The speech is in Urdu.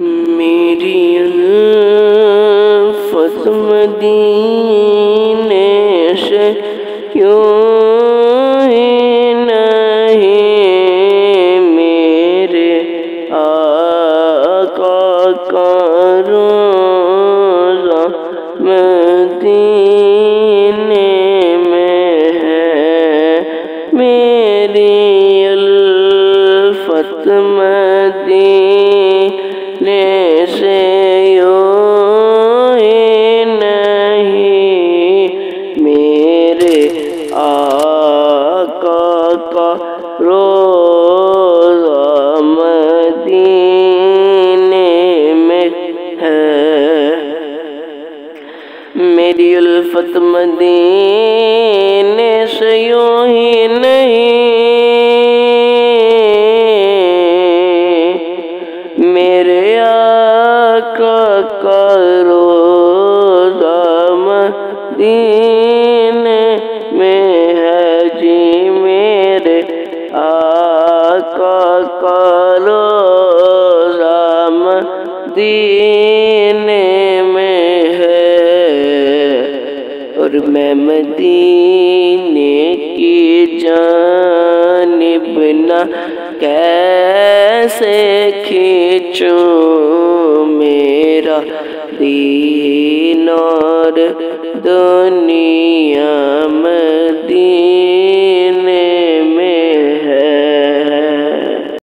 میری الفت مدینے سے کیوں ہی نہیں، میرے آقا کا روضہ مدینے میں ہے، میری الفت مدینے سے یوں ہی نہیں، میرے آقا کا روضہ مدینے میں ہے، میری الفت مدینے سے یوں ہی نہیں، میرے آقا کا روضہ مدینے میں ہے جی، میرے آقا کا روضہ مدینے میں ہے، اور میں مدینے کی جانب نہ کیسے کھینچوں، میرا دین اور دنیا